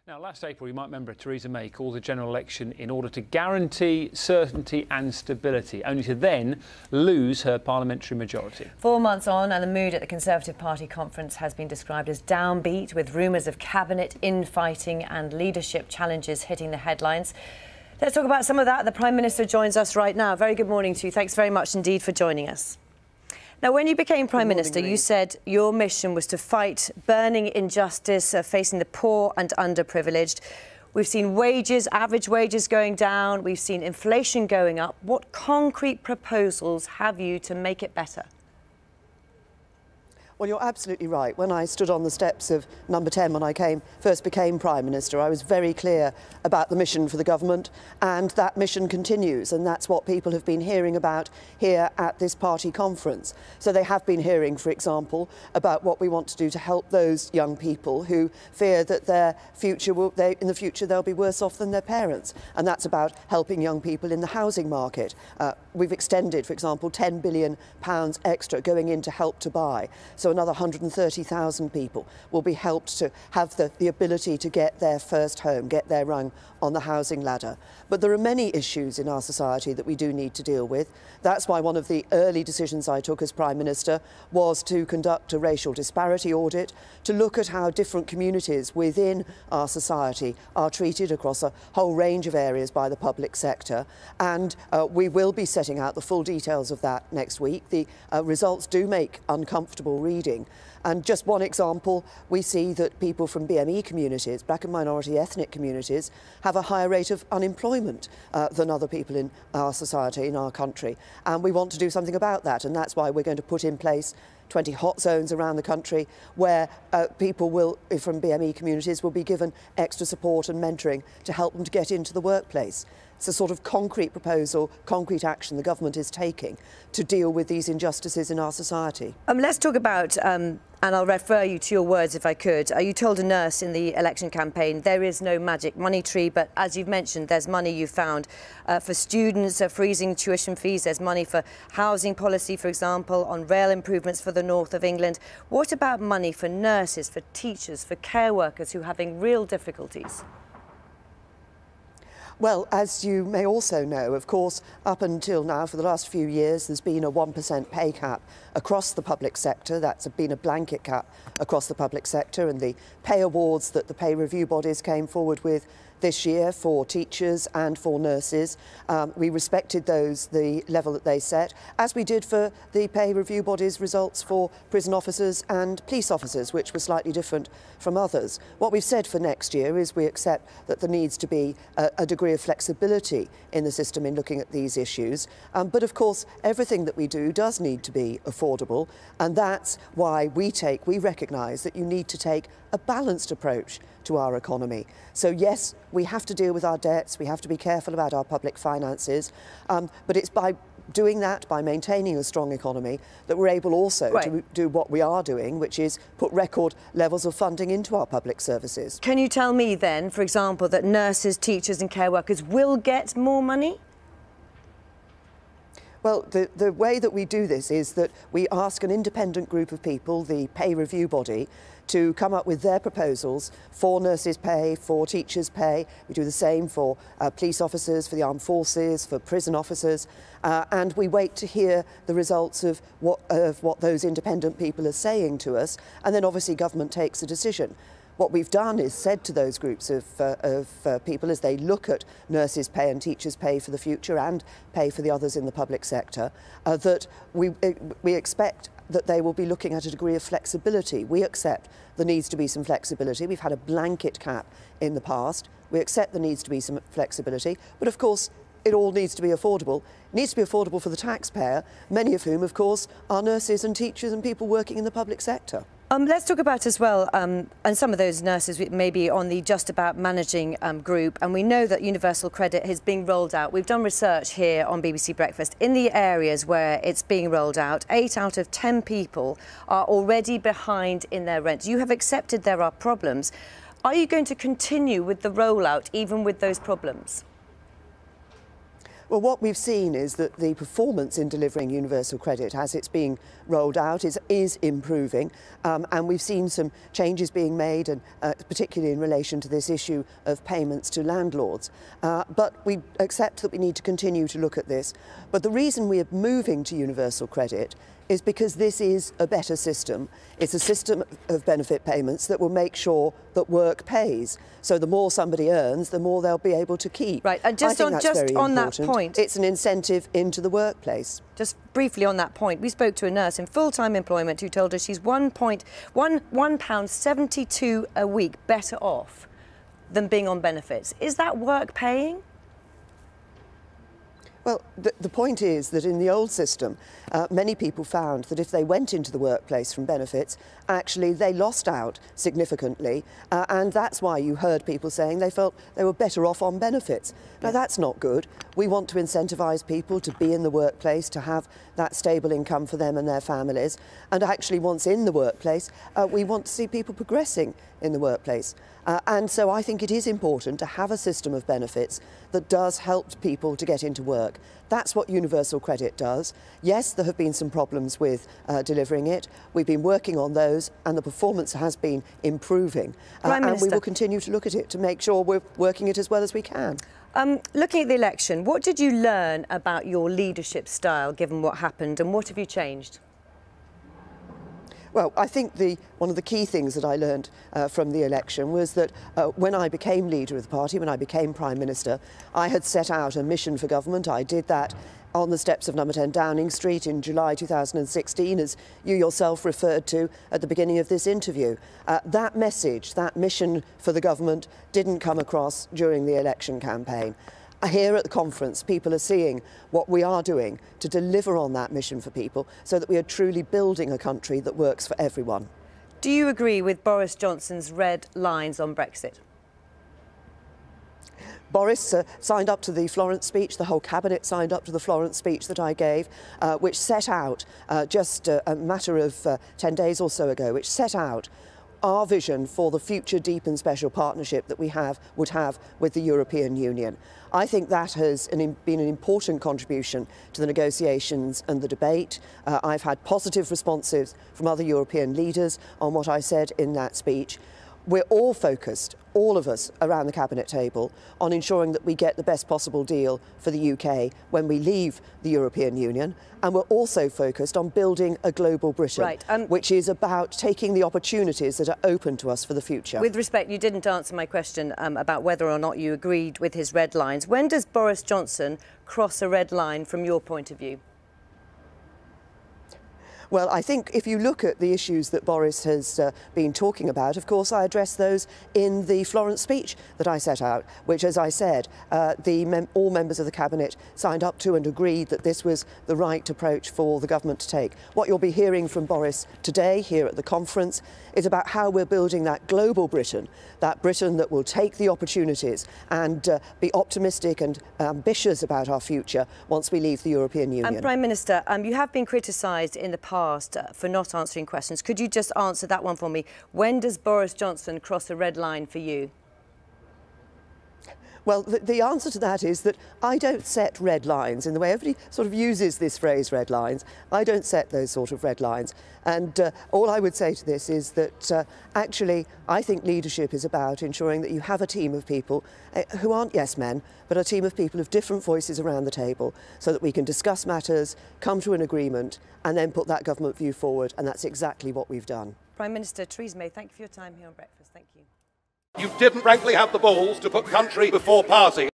Now, last April, you might remember Theresa May called the general election in order to guarantee certainty and stability, only to then lose her parliamentary majority. 4 months on, and the mood at the Conservative Party conference has been described as downbeat, with rumours of cabinet infighting and leadership challenges hitting the headlines. Let's talk about some of that. The Prime Minister joins us right now. Very good morning to you. Thanks very much indeed for joining us. Now, when you became Prime Minister, you said your mission was to fight burning injustice facing the poor and underprivileged. We've seen wages, average wages going down. We've seen inflation going up. What concrete proposals have you to make it better? Well, you're absolutely right. When I stood on the steps of Number 10 when I first became Prime Minister, I was very clear about the mission for the government, and that mission continues, and that's what people have been hearing about here at this party conference. So they have been hearing, for example, about what we want to do to help those young people who fear that in the future they'll be worse off than their parents, and that's about helping young people in the housing market. We've extended, for example, £10 billion extra going into Help to Buy. So another 130,000 people will be helped to have the ability to get their first home, get their rung on the housing ladder. But there are many issues in our society that we do need to deal with. That's why one of the early decisions I took as Prime Minister was to conduct a racial disparity audit, to look at how different communities within our society are treated across a whole range of areas by the public sector. And we will be setting out the full details of that next week. The results do make uncomfortable reading. And just one example, we see that people from BME communities, black and minority ethnic communities, have a higher rate of unemployment than other people in our society, in our country. And we want to do something about that. And that's why we're going to put in place 20 hot zones around the country where people from BME communities will be given extra support and mentoring to help them to get into the workplace. It's a sort of concrete proposal, concrete action the government is taking to deal with these injustices in our society. Let's talk about, and I'll refer you to your words if I could. You told a nurse in the election campaign there is no magic money tree, but as you've mentioned, there's money you found for students, freezing tuition fees. There's money for housing policy, for example, on rail improvements for the north of England. What about money for nurses, for teachers, for care workers who are having real difficulties? Well, as you may also know, of course, up until now, for the last few years, there's been a 1% pay cap across the public sector. That's been a blanket cap across the public sector, and the pay awards that the pay review bodies came forward with this year for teachers and for nurses, we respected the level that they set, as we did for the pay review bodies results for prison officers and police officers, which were slightly different from others. What we've said for next year is we accept that there needs to be a degree of flexibility in the system in looking at these issues. But of course, everything that we do does need to be affordable, and that's why we recognise that you need to take a balanced approach to our economy. So yes, we have to deal with our debts, we have to be careful about our public finances, but it's by doing that, by maintaining a strong economy, that we're able also to do what we are doing, which is put record levels of funding into our public services. Can you tell me then, for example, that nurses, teachers and care workers will get more money? Well, the way that we do this is that we ask an independent group of people, the pay review body, to come up with their proposals for nurses' pay, for teachers' pay. We do the same for police officers, for the armed forces, for prison officers, and we wait to hear the results of what those independent people are saying to us, and then obviously government takes a decision. What we've done is said to those groups of people as they look at nurses' pay and teachers' pay for the future and pay for the others in the public sector, that we expect that they will be looking at a degree of flexibility. We accept there needs to be some flexibility. We've had a blanket cap in the past. We accept there needs to be some flexibility, but of course it all needs to be affordable. It needs to be affordable for the taxpayer, many of whom, of course, are nurses and teachers and people working in the public sector. Let's talk about as well, and some of those nurses may be on the Just About Managing group, and we know that universal credit is being rolled out. We've done research here on BBC Breakfast. In the areas where it's being rolled out, 8 out of 10 people are already behind in their rent. You have accepted there are problems. Are you going to continue with the rollout even with those problems? Well, what we've seen is that the performance in delivering universal credit as it's being rolled out is improving, and we've seen some changes being made, and particularly in relation to this issue of payments to landlords. But we accept that we need to continue to look at this. But the reason we are moving to universal credit is because this is a better system. It's a system of benefit payments that will make sure that work pays. So the more somebody earns, the more they'll be able to keep. Right, and just on that point, it's an incentive into the workplace. Just briefly on that point, we spoke to a nurse in full-time employment who told us she's £1.72 a week better off than being on benefits. Is that work paying? Well, the point is that in the old system, many people found that if they went into the workplace from benefits, actually they lost out significantly, and that's why you heard people saying they felt they were better off on benefits. Now, that's not good. We want to incentivise people to be in the workplace, to have that stable income for them and their families, and actually once in the workplace, we want to see people progressing in the workplace. And so I think it is important to have a system of benefits that does help people to get into work. That's what universal credit does. Yes, there have been some problems with delivering it. We've been working on those, and the performance has been improving. And we will continue to look at it to make sure we're working it as well as we can. Looking at the election, what did you learn about your leadership style, given what happened, and what have you changed? Well, I think one of the key things that I learned from the election was that when I became leader of the party, when I became Prime Minister, I had set out a mission for government. I did that on the steps of number 10 Downing Street in July 2016, as you yourself referred to at the beginning of this interview. That message, that mission for the government, didn't come across during the election campaign. Here at the conference, people are seeing what we are doing to deliver on that mission for people so that we are truly building a country that works for everyone. Do you agree with Boris Johnson's red lines on Brexit? Boris signed up to the Florence speech, the whole cabinet signed up to the Florence speech that I gave, which set out, just a matter of 10 days or so ago, which set out our vision for the future deep and special partnership that we would have with the European Union. I think that has been an important contribution to the negotiations and the debate. I've had positive responses from other European leaders on what I said in that speech. We're all focused, all of us around the cabinet table, on ensuring that we get the best possible deal for the UK when we leave the European Union. And we're also focused on building a global Britain, which is about taking the opportunities that are open to us for the future. With respect, you didn't answer my question about whether or not you agreed with his red lines. When does Boris Johnson cross a red line from your point of view? Well, I think if you look at the issues that Boris has been talking about, of course, I addressed those in the Florence speech that I set out, which, as I said, all members of the Cabinet signed up to and agreed that this was the right approach for the government to take. What you'll be hearing from Boris today here at the conference is about how we're building that global Britain, that Britain that will take the opportunities and be optimistic and ambitious about our future once we leave the European Union. And Prime Minister, you have been criticised in the past for not answering questions. Could you just answer that one for me? When does Boris Johnson cross a red line for you? Well, the answer to that is that I don't set red lines in the way everybody sort of uses this phrase, red lines. I don't set those sort of red lines. And all I would say to this is that actually I think leadership is about ensuring that you have a team of people who aren't yes men, but a team of people of different voices around the table so that we can discuss matters, come to an agreement, and then put that government view forward. And that's exactly what we've done. Prime Minister Theresa May, thank you for your time here on Breakfast. Thank you. You didn't frankly have the balls to put country before party.